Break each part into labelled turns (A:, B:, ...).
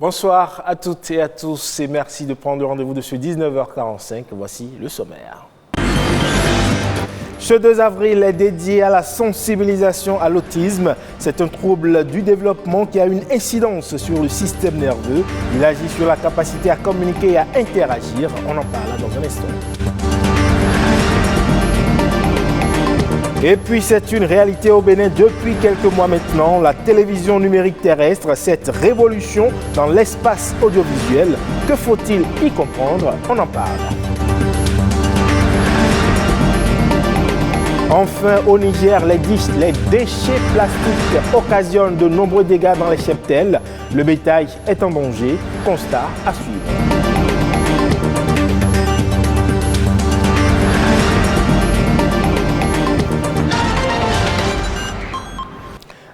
A: Bonsoir à toutes et à tous et merci de prendre le rendez-vous de ce 19h45. Voici le sommaire. Ce 2 avril est dédié à la sensibilisation à l'autisme. C'est un trouble du développement qui a une incidence sur le système nerveux. Il agit sur la capacité à communiquer et à interagir. On en parle dans un instant. Et puis c'est une réalité au Bénin depuis quelques mois maintenant, la télévision numérique terrestre, cette révolution dans l'espace audiovisuel. Que faut-il y comprendre? On en parle. Enfin, au Niger, les déchets plastiques occasionnent de nombreux dégâts dans les cheptels. Le bétail est en danger. Constat à suivre.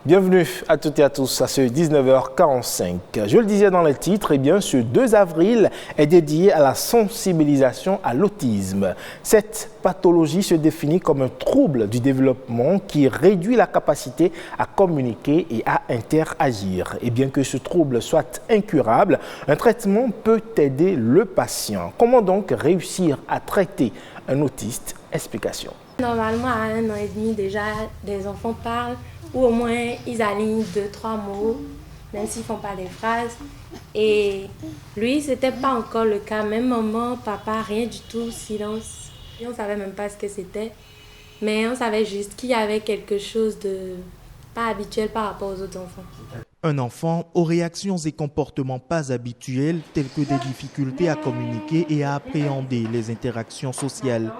A: Bienvenue à toutes et à tous à ce 19h45. Je le disais dans le titre, ce 2 avril est dédié à la sensibilisation à l'autisme. Cette pathologie se définit comme un trouble du développement qui réduit la capacité à communiquer et à interagir. Et bien que ce trouble soit incurable, un traitement peut aider le patient. Comment donc réussir à traiter un autiste? Explication.
B: Normalement, à 1 an et demi déjà, des enfants parlent ou au moins ils alignent 2-3 mots, même s'ils ne font pas des phrases. Et lui, ce n'était pas encore le cas. Même maman, papa, rien du tout, silence. Et on ne savait même pas ce que c'était. Mais on savait juste qu'il y avait quelque chose de pas habituel par rapport aux autres enfants.
C: Un enfant aux réactions et comportements pas habituels, tels que des difficultés à communiquer et à appréhender les interactions sociales.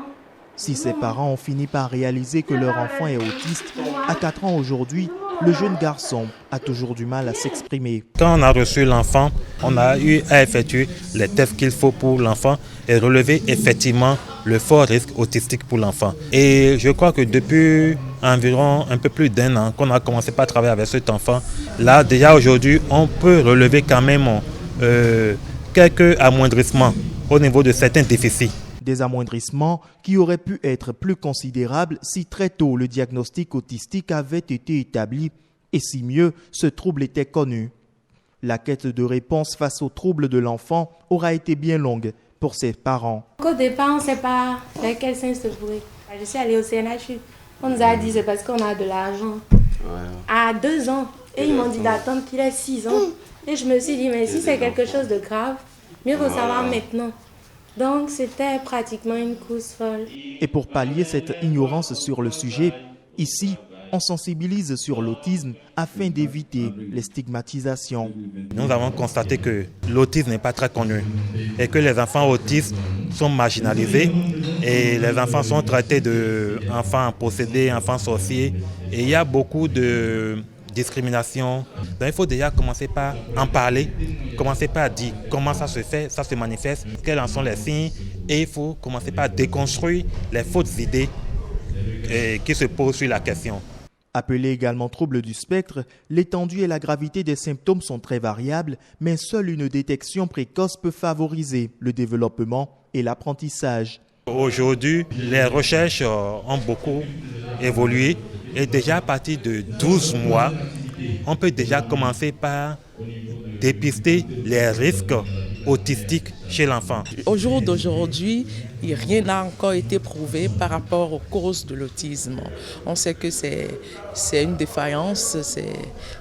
C: Si ses parents ont fini par réaliser que leur enfant est autiste, à 4 ans aujourd'hui, le jeune garçon a toujours du mal à s'exprimer.
D: Quand on a reçu l'enfant, on a eu à effectuer les tests qu'il faut pour l'enfant et relever effectivement le fort risque autistique pour l'enfant. Et je crois que depuis environ un peu plus d'1 an qu'on a commencé par travailler avec cet enfant, là déjà aujourd'hui, on peut relever quand même quelques amoindrissements au niveau de certains déficits.
C: Des amoindrissements qui auraient pu être plus considérables si très tôt le diagnostic autistique avait été établi et si mieux ce trouble était connu. La quête de réponse face au trouble de l'enfant aura été bien longue pour ses parents.
B: Au départ, on ne sait pas vers quel sens se pourrait. Je suis allée au CNH, on nous a dit c'est parce qu'on a de l'argent. À 2 ans, et ils m'ont dit d'attendre qu'il ait 6 ans. Et je me suis dit, mais si c'est quelque chose de grave, mieux vaut savoir maintenant. Donc, c'était pratiquement une course folle.
C: Et pour pallier cette ignorance sur le sujet, ici, on sensibilise sur l'autisme afin d'éviter les stigmatisations.
D: Nous avons constaté que l'autisme n'est pas très connu et que les enfants autistes sont marginalisés et les enfants sont traités d'enfants possédés, enfants sorciers. Et il y a beaucoup de discrimination. Donc il faut déjà commencer par en parler, commencer par dire comment ça se fait, ça se manifeste, quels en sont les signes, et il faut commencer par déconstruire les fausses idées qui se posent sur la question.
C: Appelé également trouble du spectre, l'étendue et la gravité des symptômes sont très variables, mais seule une détection précoce peut favoriser le développement et l'apprentissage.
D: Aujourd'hui, les recherches ont beaucoup évolué et déjà à partir de 12 mois, on peut déjà commencer par dépister les risques autistiques chez l'enfant.
E: Au jour d'aujourd'hui, rien n'a encore été prouvé par rapport aux causes de l'autisme. On sait que c'est une défaillance,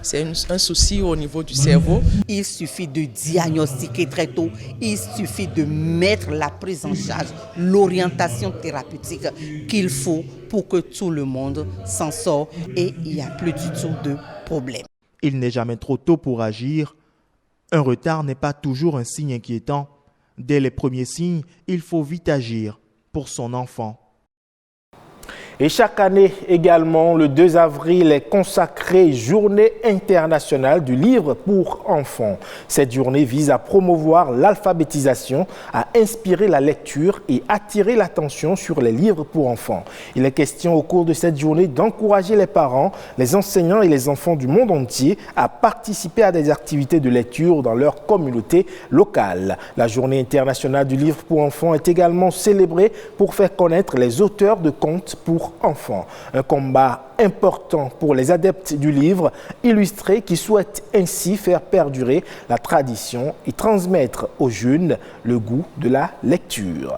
E: c'est un souci au niveau du cerveau.
F: Il suffit de diagnostiquer très tôt, il suffit de mettre la prise en charge, l'orientation thérapeutique qu'il faut pour que tout le monde s'en sorte et il n'y a plus du tout de problème.
C: Il n'est jamais trop tôt pour agir. Un retard n'est pas toujours un signe inquiétant. Dès les premiers signes, il faut vite agir pour son enfant.
A: Et chaque année également, le 2 avril est consacré Journée internationale du livre pour enfants. Cette journée vise à promouvoir l'alphabétisation, à inspirer la lecture et attirer l'attention sur les livres pour enfants. Il est question au cours de cette journée d'encourager les parents, les enseignants et les enfants du monde entier à participer à des activités de lecture dans leur communauté locale. La Journée internationale du livre pour enfants est également célébrée pour faire connaître les auteurs de contes pour pour enfants. Un combat important pour les adeptes du livre illustré qui souhaitent ainsi faire perdurer la tradition et transmettre aux jeunes le goût de la lecture.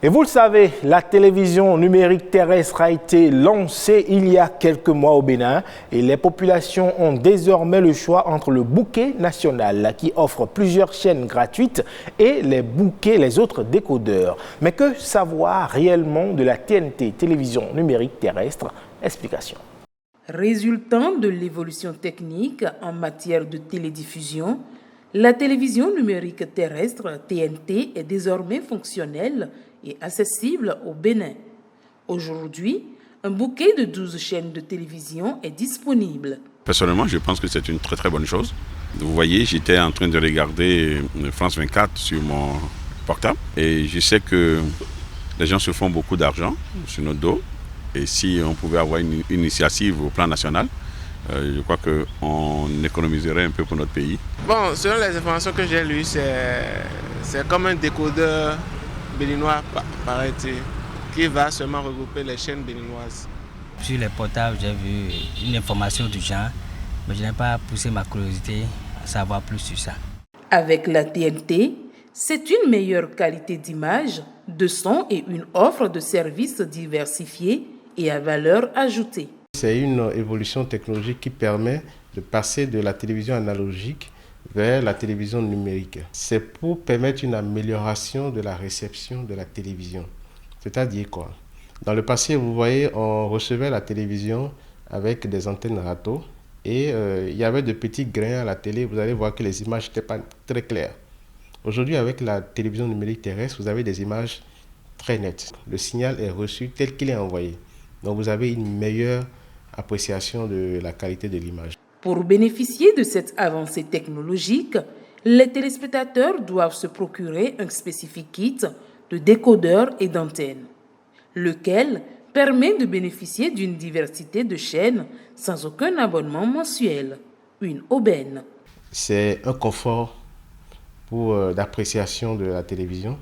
A: Et vous le savez, la télévision numérique terrestre a été lancée il y a quelques mois au Bénin et les populations ont désormais le choix entre le bouquet national qui offre plusieurs chaînes gratuites et les autres décodeurs. Mais que savoir réellement de la TNT, télévision numérique terrestre? Explication.
G: Résultant de l'évolution technique en matière de télédiffusion, la télévision numérique terrestre TNT est désormais fonctionnelle et accessible au Bénin. Aujourd'hui, un bouquet de 12 chaînes de télévision est disponible.
H: Personnellement, je pense que c'est une très très bonne chose. Vous voyez, j'étais en train de regarder France 24 sur mon portable et je sais que les gens se font beaucoup d'argent sur notre dos. Et si on pouvait avoir une initiative au plan national, je crois qu'on économiserait un peu pour notre pays.
I: Bon, selon les informations que j'ai lues, c'est comme un décodeur béninois, paraît-il, qui va seulement regrouper les chaînes béninoises.
J: Sur les portables, j'ai vu une information du genre, mais je n'ai pas poussé ma curiosité à savoir plus sur ça.
G: Avec la TNT, c'est une meilleure qualité d'image, de son et une offre de services diversifiés et à valeur ajoutée.
K: C'est une évolution technologique qui permet de passer de la télévision analogique vers la télévision numérique. C'est pour permettre une amélioration de la réception de la télévision. C'est-à-dire quoi? Dans le passé, vous voyez, on recevait la télévision avec des antennes râteaux et il y avait de petits grains à la télé. Vous allez voir que les images n'étaient pas très claires. Aujourd'hui, avec la télévision numérique terrestre, vous avez des images très nettes. Le signal est reçu tel qu'il est envoyé. Donc vous avez une meilleure appréciation de la qualité de l'image.
G: Pour bénéficier de cette avancée technologique, les téléspectateurs doivent se procurer un spécifique kit de décodeurs et d'antennes, lequel permet de bénéficier d'une diversité de chaînes sans aucun abonnement mensuel, une aubaine.
K: C'est un confort d'appréciation de la télévision.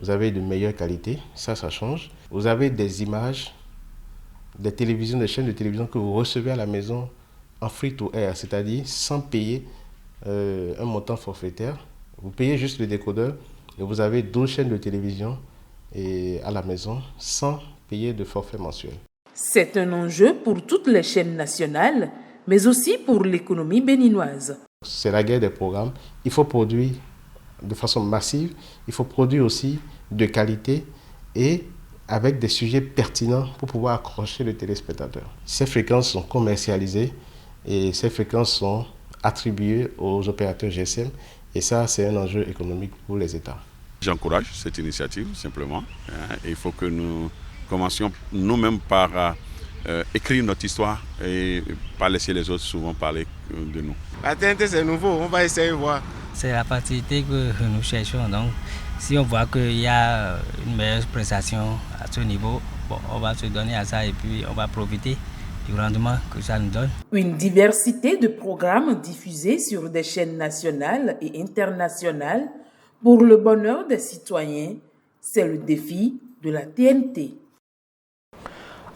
K: Vous avez de meilleure qualité, ça change. Vous avez des images, des chaînes de télévision que vous recevez à la maison en free to air, c'est-à-dire sans payer un montant forfaitaire. Vous payez juste le décodeur et vous avez 12 chaînes de télévision à la maison sans payer de forfait mensuel.
G: C'est un enjeu pour toutes les chaînes nationales, mais aussi pour l'économie béninoise.
K: C'est la guerre des programmes. Il faut produire de façon massive, il faut produire aussi de qualité et avec des sujets pertinents pour pouvoir accrocher le téléspectateur. Ces fréquences sont commercialisées et ces fréquences sont attribuées aux opérateurs GSM et ça, c'est un enjeu économique pour les États.
H: J'encourage cette initiative simplement. Il faut que nous commencions nous-mêmes par écrire notre histoire et pas laisser les autres souvent parler de nous.
I: La TNT, c'est nouveau, on va essayer de voir.
J: C'est la facilité que nous cherchons. Donc, si on voit qu'il y a une meilleure prestation à ce niveau, on va se donner à ça et puis on va profiter du rendement que ça nous donne.
G: Une diversité de programmes diffusés sur des chaînes nationales et internationales pour le bonheur des citoyens, c'est le défi de la TNT.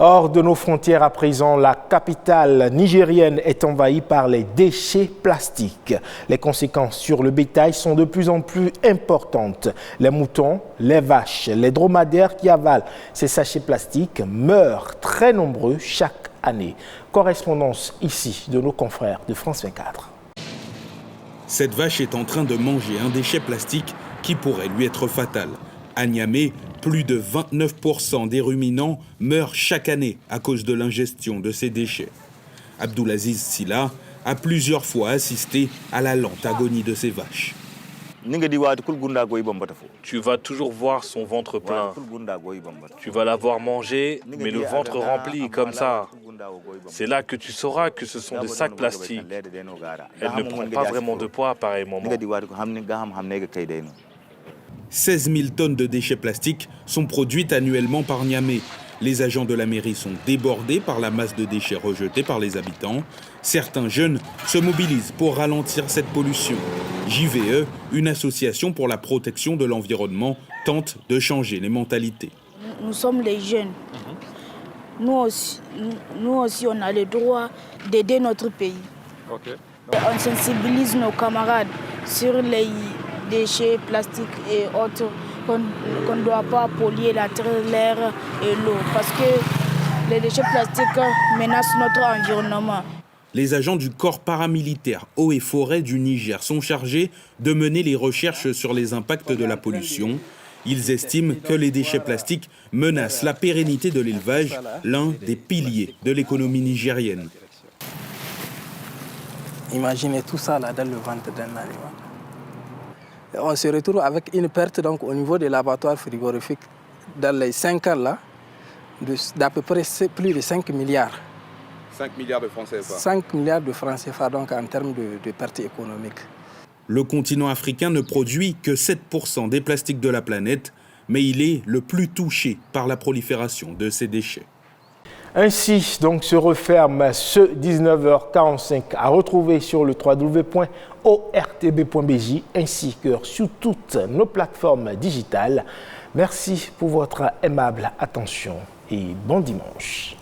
A: Hors de nos frontières à présent, la capitale nigérienne est envahie par les déchets plastiques. Les conséquences sur le bétail sont de plus en plus importantes. Les moutons, les vaches, les dromadaires qui avalent ces sachets plastiques meurent très nombreux chaque année. Correspondance ici de nos confrères de France 24.
L: Cette vache est en train de manger un déchet plastique qui pourrait lui être fatal. À Niamey, plus de 29% des ruminants meurent chaque année à cause de l'ingestion de ces déchets. Abdoulaziz Silla a plusieurs fois assisté à la lente agonie de ces vaches.
M: Tu vas toujours voir son ventre plein. Tu vas la voir manger, mais le ventre rempli comme ça. C'est là que tu sauras que ce sont des sacs plastiques. Elle ne prend pas vraiment de poids à pareil moment.
L: 16 000 tonnes de déchets plastiques sont produites annuellement par Niamey. Les agents de la mairie sont débordés par la masse de déchets rejetés par les habitants. Certains jeunes se mobilisent pour ralentir cette pollution. JVE, une association pour la protection de l'environnement, tente de changer les mentalités.
N: nous sommes les jeunes. Nous aussi, on a le droit d'aider notre pays. On sensibilise nos camarades sur les déchets plastiques et autres, qu'on ne doit pas polluer la terre, l'air et l'eau, parce que les déchets plastiques menacent notre environnement.
L: Les agents du corps paramilitaire Eaux et Forêts du Niger sont chargés de mener les recherches sur les impacts de la pollution. Ils estiment que les déchets plastiques menacent la pérennité de l'élevage, l'un des piliers de l'économie nigérienne.
O: Imaginez tout ça là dans le ventre d'un animal. On se retrouve avec une perte donc, au niveau des laboratoires frigorifiques dans les 5 ans là, d'à peu près plus de 5 milliards.
P: 5 milliards de francs CFA.
O: 5 milliards de francs CFA donc en termes de pertes économiques.
L: Le continent africain ne produit que 7% des plastiques de la planète, mais il est le plus touché par la prolifération de ces déchets.
A: Ainsi donc se referme ce 19h45 à retrouver sur le www.ortb.bj ainsi que sur toutes nos plateformes digitales. Merci pour votre aimable attention et bon dimanche.